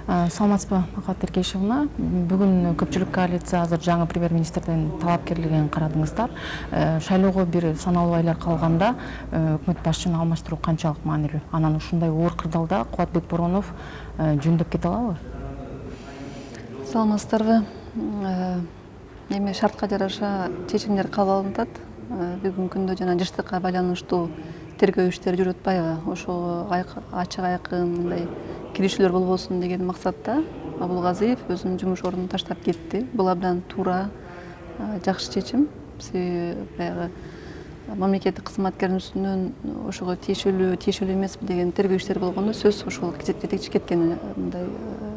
Саламатсызбы, Акат Эркешевна. Бүгүн көпчүлүк коалиция азыр жаңы премьер-министрден талапкерлигин карадыңыздар. Шайлоого бир саналуу айлар калганда өкмөт башчысын алмаштыруу канчалык маанилүү? Анан ушундай оор кырдаалда Кубатбек Боронов жөндөп кете алабы? Саламатсыздарбы. Эми шартка жараша чечимдер кабыл алынат. Бүгүнкү күндө жана жыштыкка байланыштуу тергөө иштери жүрүп атпайбы? Ошо ачык айкын мындай киришүүлөр болбосун деген максатта Абулгазиев өзүнүн жумуш ордун таштап кетти. Бул абдан туура, жакшы чечим. Себеби баягы мамлекеттик кызматкердин үстүнөн ошого тиешелүү эмеспи деген тергөө иштери болгондо сөз ошол жетекчи кеткен мындай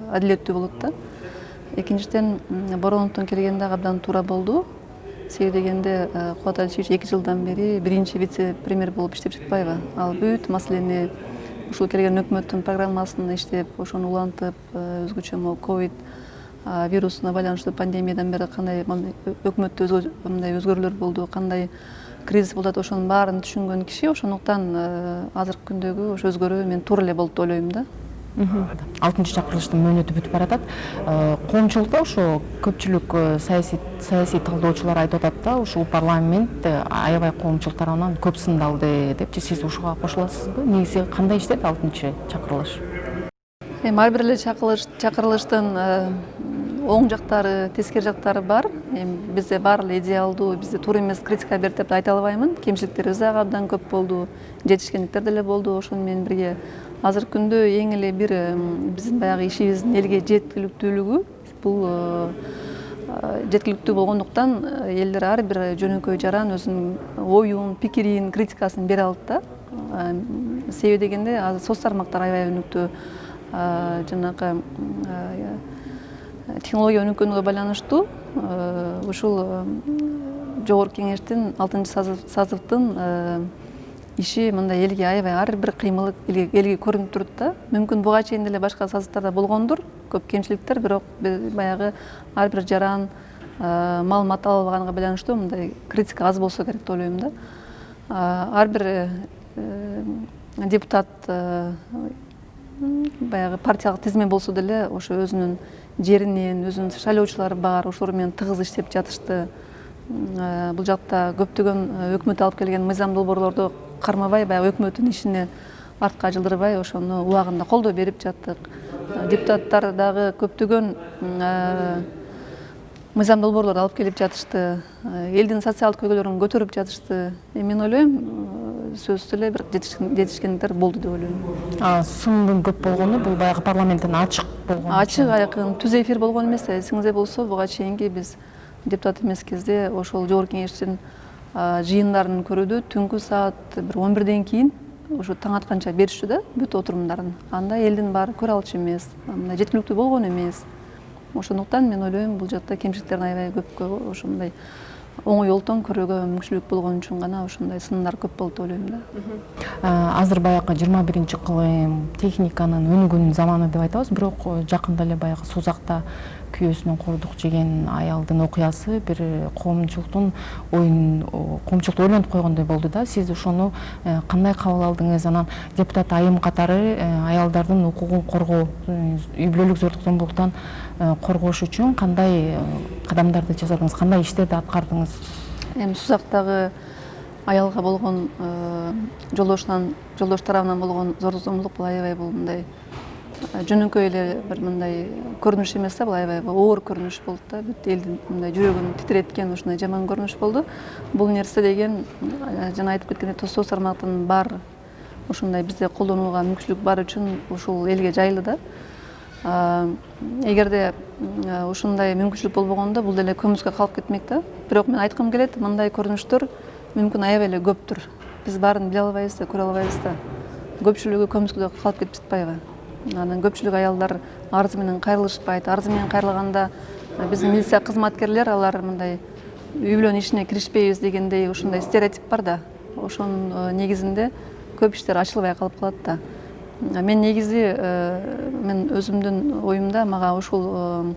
адилеттүү болот да. Экинчиден, Бороновдун келгени дагы абдан туура болду. Себеби дегенде Кубат Алишевич 2 жылдан бери биринчи вице-премьер болуп иштеп жатпайбы? Ал бүт маселени ушул келген өкмөттүн программасын иштеп, ошону улантып, өзгөчө ковид вирусуна байланыштуу пандемиядан бери кандай өкмөттө мындай өзгөрүүлөр болду, кандай кризис болуп атат, ошонун баарын түшүнгөн киши. Ошондуктан азыркы күндөгү ошо өзгөрүү мен туура эле болду деп ойлойм да. 6-чы чакырылыштын мөөнөтү бүтүп баратат. Коомчулукта ошо көпчүлүк саясий талдоочулар айтып атат да, ушул парламент аябай коомчулук тарабынан көп сындалды депчи. Сиз ушуга кошуласызбы? Негизи кандай иштеди 6-чы чакырылыш? Эми ар бир эле чакырылыштын оң жактары, тескери жактары бар. Эми бизде баары эле идеалдуу, бизде туура эмес критика берди деп айта албаймын. Кемчиликтерибиз дагы абдан көп болду, жетишкендиктер деле болду. Ошону менен бирге азыркы күндө эң эле бир биздин баягы ишибиздин элге жеткиликтүүлүгү, бул жеткиликтүү болгондуктан элдер ар бир жөнөкөй жаран өзүнүн оюн, пикирин, критикасын бере алат да. Себеби дегенде азыр соц тармактар аябай өнүктү. Жанагы технология өнүккөнүгө байланыштуу ушул жогорку кеңештин 6-чы сазывдын иши мындай элге аябай ар бир кыймылы элге көрүнүп турат да. Мүмкүн буга чейин деле башка сазывдарда болгондур, көп кемчиликтер, бирок баягы ар бир жаран маалымат ала албаганга байланыштуу мындай критика аз болсо керек деп ойлойм да. Ар бир депутат баягы партиялык тизме болсо деле ошо өзүнүн жеринен, өзүнүн шайлоочулары бар, ошолор менен тыгыз иштеп жатышты. Бул жакта көптөгөн өкмөт алып келген мыйзам долбоорлорду кармабай, баягы өкмөттүн ишине артка жылдырбай, ошону убагында колдоо берип жаттык. Депутаттар дагы көптөгөн мыйзам долбоорлорду алып келип жатышты. Элдин социалдык көйгөйлөрүн көтөрүп жатышты. Мен ойлойм, сөзсүз эле бир жетишкендиктер болду деп ойлойм. Сындын көп болгону бул баягы парламенттен ачык болгон. Ачык айкын түз эфир болгон эмес. Эсиңизде болсо, буга чейинки биз депутат эмес кезде ошол жогорку кеңештин жыйындарын көрүүдө түнкү саат 11-ден кийин ошо таң атканча беришчү да бүт отурумдарын. Анда элдин баары көрө алчу эмес, мындай жеткиликтүү болгон эмес. Ошондуктан мен ойлойм, бул жакта кемчиликтердин аябай көп, ошондой оңой олтон көрүүгө мүмкүнчүлүк болгон үчүн гана ошондой сындар көп болду деп ойлойм да. Азыр баягы 21-кылым техниканын өнүгүүнүн заманы деп айтабыз, бирок жакында эле баягы Сузакта күйөөсүнөн кордук жеген аялдын окуясы бир коомчулукту ойлонтуп койгондой болду да. Сиз ошону кандай кабыл алдыңыз? Анан депутат айым катары аялдардын укугун коргоо, үй бүлөлүк зордук зомбулуктан коргош үчүн кандай кадамдарды жасадыңыз, кандай иштерди аткардыңыз? Эми Сузактагы аялга болгон жолдош тарабынан болгон зордук зомбулук бул аябай бул мындай жөнөкөй эле бир мындай көрүнүш эмес да, бул аябай оор көрүнүш болду да. Бүт элдин мындай жүрөгүн титиреткен ушундай жаман көрүнүш болду. Бул нерсе деген жана айтып кеткендей соц тармактын бар ушундай бизде колдонууга мүмкүнчүлүк бар үчүн ушул элге жайлы да. Эгерде ушундай мүмкүнчүлүк болбогондо бул деле көмүскө калып кетмек да. Бирок мен айткым келет, мындай көрүнүштөр мүмкүн аябай эле көптүр. Биз баарын биле албайбыз да, көрө албайбыз да. Көпчүлүгү көмүскө калып кетип жатпайбы? Анан көпчүлүк аялдар арызы менен кайрылышпайт. Арызы менен кайрылганда биздин милиция кызматкерлер алар мындай үй бүлөнүн ишине киришпейбиз дегендей ушундай стереотип бар да. Ошонун негизинде көп иштер ачылбай калып калат да. Мен негизи мен өзүмдүн оюмда мага ушул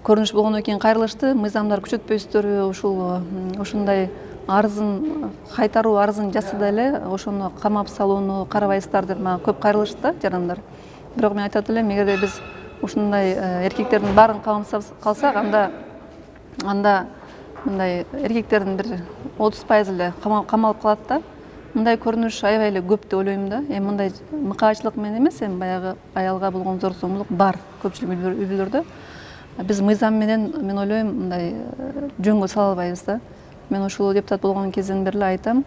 көрүнүш болгондон кийин кайрылышты, мыйзамдар күчөтпөйсүздөрбү, ушундай арызын кайтаруу арызын жазса эле ошону камап салууну карабайсыздар деп мага көп кайрылышты да жарандар. Бирок мен айтат элем, эгерде биз ушундай эркектердин баарын камсап калсак, анда мындай эркектердин бир 30% эле камалып калат да. Мындай көрүнүш аябай эле көп деп ойлойм да. Эми мындай мыкаачылык менен эмес, эми баягы аялга болгон зор зомбулук бар көпчүлүк үйлөрдө. Биз мыйзам менен, мен ойлойм, мындай жөнгө сала албайбыз да. Мен ушул депутат болгон кезден бери эле айтам,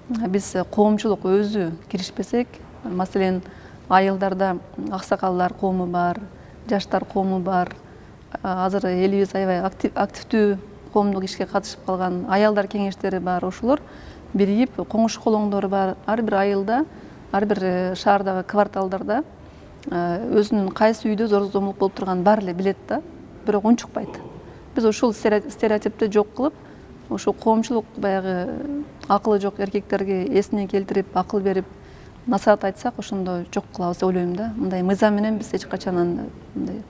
биз коомчулук өзү киришпесек, маселен, айылдарда аксакалдар коому бар, жаштар коому бар. Азыр элибиз аябай активдүү коомдук ишке катышып калган аялдар кеңештери бар. Ошолор биригип, коңуш колоңдор бар. Ар бир айылда, ар бир шаардагы кварталдарда өзүнүн кайсы үйдө зор зомбулук болуп турганын баары эле билет да, бирок унчукпайт. Биз ушул стереотипти жок кылып, ошо коомчулук баягы акылы жок эркектерге эсине келтирип, акыл берип, насаат айтсак, ошондо жок кылабыз деп ойлойм да. Мындай мыйзам менен биз эч качан мындай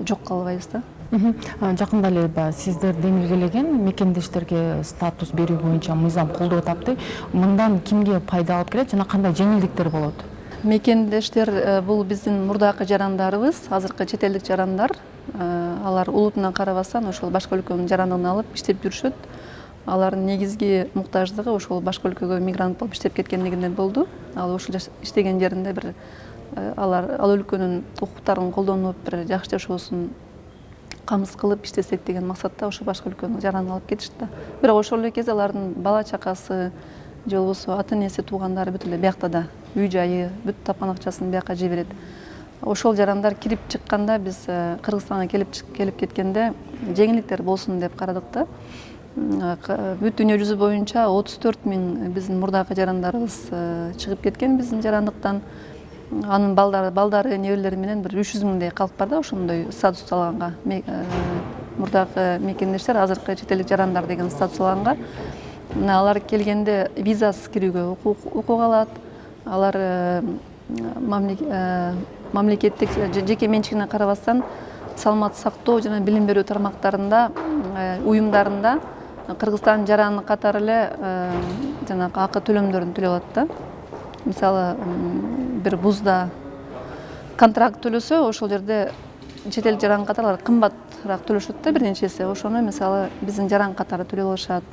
жок кыла албайбыз да. Жакында эле сиздер демилгелеген мекендештерге статус берүү боюнча мыйзам колдоп атапты. Мындан кимге пайда алып келет жана кандай жеңилдиктер болот? Мекендештер бул биздин мурдакы жарандарыбыз, азыркы чет элдик жарандар. Алар улутуна карабастан ошол башка өлкөнүн жарандыгын алып иштеп жүрүшөт. Алардын негизги муктаждыгы ошол башка өлкөгө мигрант болуп иштеп кеткендигинен болду. Ал ошол иштеген жеринде бир ал өлкөнүн укуктарын колдонуп, бир жакшы жашоосун камсыз кылып иштесек деген максатта ошо башка өлкөнүн жаранын алып кетишти да. Бирок ошол эле кезде алардын бала чакасы же болбосо ата энеси, туугандары бүт эле биякта да, үй жайы, бүт тапкан акчасын бияка жиберет. Ошол жарандар кирип чыкканда, биз Кыргызстанга келип кеткенде жеңилдиктер болсун деп карадык да. Бүт дүйнө жүзү боюнча 34 000 биздин мурдакы жарандарыбыз чыгып кеткен биздин жарандыктан. Анын балдары, неберелери менен бир 300 000 калып бар да, ошондой статус алганга. Мурдакы мекендештер азыркы чет элдик жарандар деген статус алганга. Алар келгенде визасыз кирүүгө укук алат. Алар мамлекеттик жеке менчигине карабастан саламаттык сактоо жана билим берүү тармактарында, уюмдарында Кыргызстан жараны катары эле жанагы акы төлөмдөрүн төлөй алат да. Мисалы, бир вузда контракт төлөсө, ошол жерде чет эл жаран катары алар кымбатыраак төлөшөт да, бир нече эсе. Ошону мисалы биздин жаран катары төлөй алышат.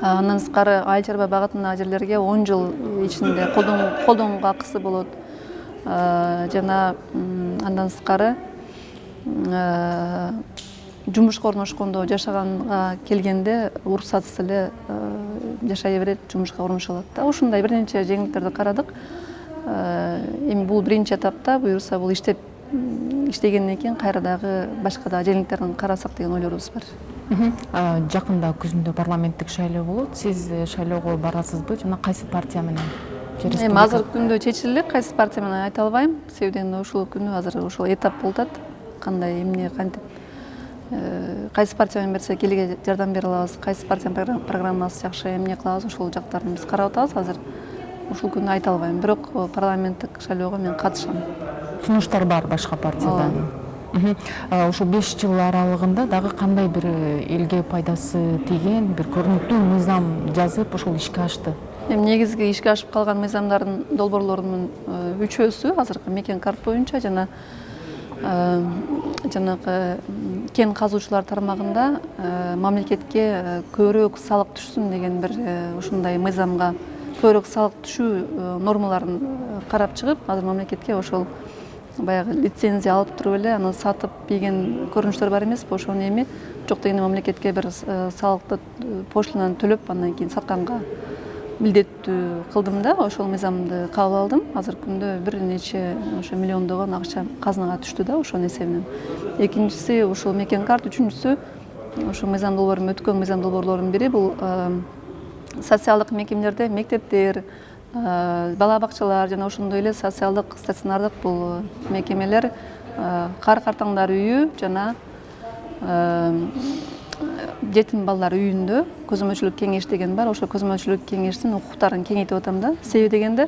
Андан сырткары айыл чарба багытындагы жерлерге 10 жыл ичинде колдонууга акысы болот. Жана андан сырткары жумушка орношкондо, жашаганга келгенде уруксатсыз эле жашай берет, жумушка орношо алат да. Ушундай бир нече жеңилдиктерди карадык. Эми бул биринчи этапта, буюрса бул иштегенден кийин кайра дагы башка дагы жеңилдиктерин карасак деген ойлорубуз бар. Жакында күзүндө парламенттик шайлоо болот. Сиз шайлоого барасызбы жана кайсы партия менен? Эми азыркы күндө чечилди, кайсы партия менен айта албайм. Себеби дегенде ушул күнү азыр ушул этап болуп атат. Кандай эмне кантип кайсы партия менен берсек элге жардам бере алабыз, кайсы партиянын программасы жакшы, эмне кылабыз, ошол жактарын биз карап атабыз. Азыр ушул күнү айта албайм. Бирок парламенттик шайлоого мен катышам. Сунуштар бар башка партиядан. Ушул 5 жыл аралыгында дагы кандай бир элге пайдасы тийген, бир көрүнүктүү мыйзам жазып ошол ишке ашты? Эми негизги ишке ашып калган мыйзамдардын долбоорлорунун 3-өсү азыркы мекен карт боюнча жана жанагы кен казуучулар тармагында мамлекетке көбүрөөк салык түшсүн деген бир ушундай мыйзамга көбүрөөк салык түшүү нормаларын карап чыгып, азыр мамлекетке ошол баягы лицензия алып туруп эле аны сатып ийген көрүнүштөр бар эмеспи? Ошону эми жок дегенде мамлекетке бир салыкты пошлинаны төлөп, андан кийин сатканга милдеттүү кылдым да, ошол мыйзамды кабыл алдым. Азыркы күндө бир нече ошо миллиондогон акча казынага түштү да ошонун эсебинен. Экинчиси ушул мекен карт, үчүнчүсү ошо мыйзам долбоорунун өткөн мыйзам долбоорлорунун бири бул социалдык мекемелерде мектептер, бала бакчалар жана ошондой эле социалдык стационардык бул мекемелер кар картаңдар үйү жана жетим балдар үйүндө көзөмөлчүлүк кеңеш деген бар. Ошо көзөмөлчүлүк кеңештин укуктарын кеңейтип атам да. Себеби дегенде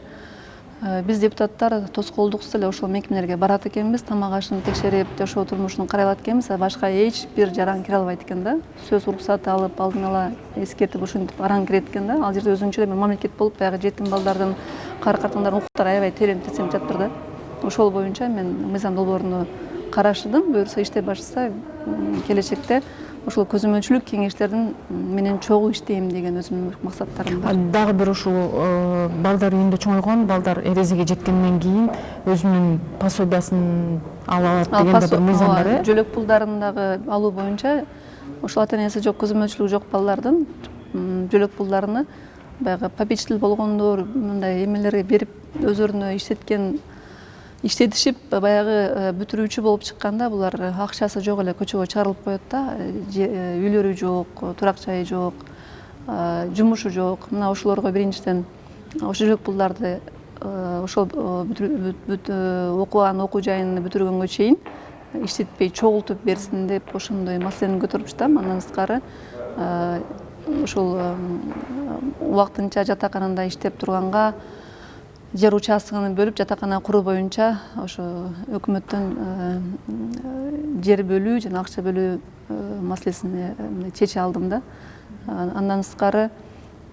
биз депутаттар тоскоолдуксуз эле ошол мекемелерге барат экенбиз, тамак ашын текшерип, жашоо турмушун карай алат экенбиз, башка эч бир жаран кире албайт экен да. Сөз уруксат алып, алдын ала эскертип ушинтип араң кирет экен да. Ал жерде өзүнчө эле мамлекет болуп, баягы жетим балдардын, кар картаңдардын укуктары аябай терең жатыр да. Ошол боюнча мен мыйзам долбооруну карашыдым. Буюрса иштеп башчаса келечекте ошол көзөмөлчүлүк кеңештердин менен чогуу иштейм деген өзүмдүн максаттарым бар. Дагы бир ушул балдар үйүндө чоңойгон балдар эрезеге жеткенден кийин өзүнүн пособиясын ала алат деген да бир мыйзам бар, э? Жөлөк пулдарын дагы алуу боюнча ошол ата энеси жок, көзөмөлчүлүгү жок балдардын жөлөк пулдарыны баягы попечитель болгондор мындай эмелерге берип өздөрүнө иштетишип баягы бүтүрүүчү болуп чыкканда булар акчасы жок эле көчөгө чыгарылып коет да, үйлөрү жок, турак жайы жок, жумушу жок. Мына ошолорго биринчиден ошол жөлөк пулдарды ошол окуган окуу жайын бүтүргөнгө чейин иштетпей чогултуп берсин деп ошондой маселени көтөрүп жатам. Андан сырткары ошол убактынча жатаканада иштеп турганга жер участканы бөлүп жатакана куруу боюнча ошо өкмөттөн жер бөлүү жана акча бөлүү маселесин чече алдым да. Андан сырткары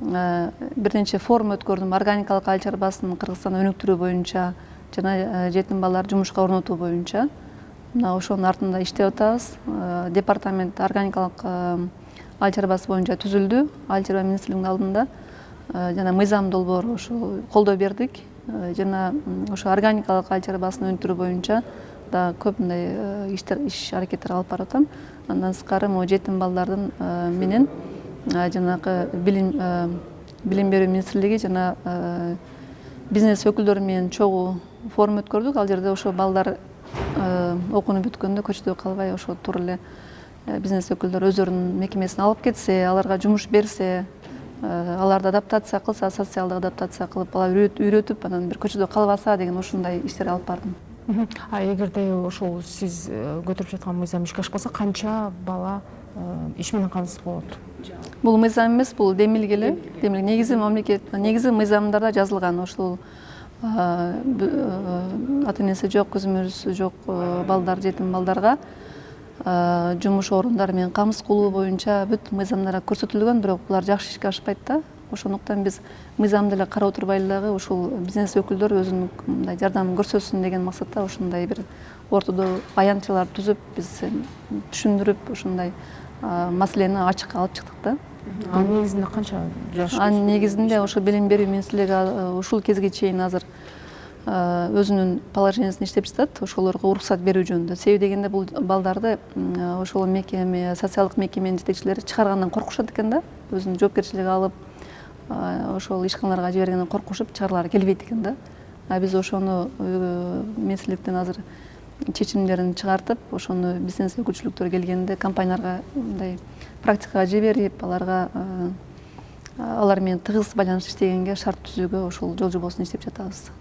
бир нече форум өткөрдүм. Органикалык айыл чарбасын Кыргызстанда өнүктүрүү боюнча жана жетим балдарды жумушка орнотуу боюнча. Мына ошонун артында иштеп атабыз. Департамент органикалык айыл чарбасы боюнча түзүлдү. Айыл чарба министрлигинин алдында жана мыйзам долбоору ошол колдоо бердик. Жана ошо органикалык айыл чарбасын өнүктүрүү боюнча да көп мындай иш аракеттер алып барып атам. Андан сырткары могу жетим балдардын менен жанагы билим берүү министрлиги жана бизнес өкүлдөрү менен чогуу форум өткөрдүк. Ал жерде ошо балдар окууну бүткөндө көчөдө калбай ошо тура эле бизнес өкүлдөрү өздөрүнүн мекемесине алып кетсе, аларга жумуш берсе, аларды адаптация кылса, социалдык адаптация кылып, алар үйрөтүп, анан бир көчөдө калбаса деген ушундай иштер алып бардым. Эгерде ошол сиз көтөрүп жаткан мыйзам ишке ашпаса, канча бала иш менен камсыз болот? Бул мыйзам эмес, бул демилге эле. Негизи мыйзамдарда жазылган ошол ата энеси жок, көзөмөлчүсү жок балдар, жетим балдарга жумуш орундары менен камсыз кылуу боюнча бүт мыйзамдарда көрсөтүлгөн, бирок булар жакшы ишке ашпайт да. Ошондуктан биз мыйзамды эле карап отурбай дагы ушул бизнес өкүлдөр өзүнүн мындай жардамын көрсөтсүн деген максатта ошондой бир ортодо аянтчалар түзүп, биз түшүндүрүп, ошондой маселени ачыкка алып чыктык да. Анын негизинде канча жаш? Анын негизинде ошо билим берүү министрлиги ушул кезге чейин азыр өзүнүн положениясын иштеп жатат, ошолорго уруксат берүү жөнүндө. Себеби дегенде бул балдарды ошол мекеме, социалдык мекеменин жетекчилери чыгаргандан коркушат экен да. Өзүнүн жоопкерчилиги алып, ошол ишканаларга жибергенден коркушуп чыгаргылары келбейт экен да. Биз ошону министрликтен азыр чечимдерин чыгартып, ошону бизнес өкүлчүлүктөр келгенде компанияларга мындай практикага жиберип, алар менен тыгыз байланыш иштегенге шарт түзүүгө ошол жол жобосун иштеп жатабыз.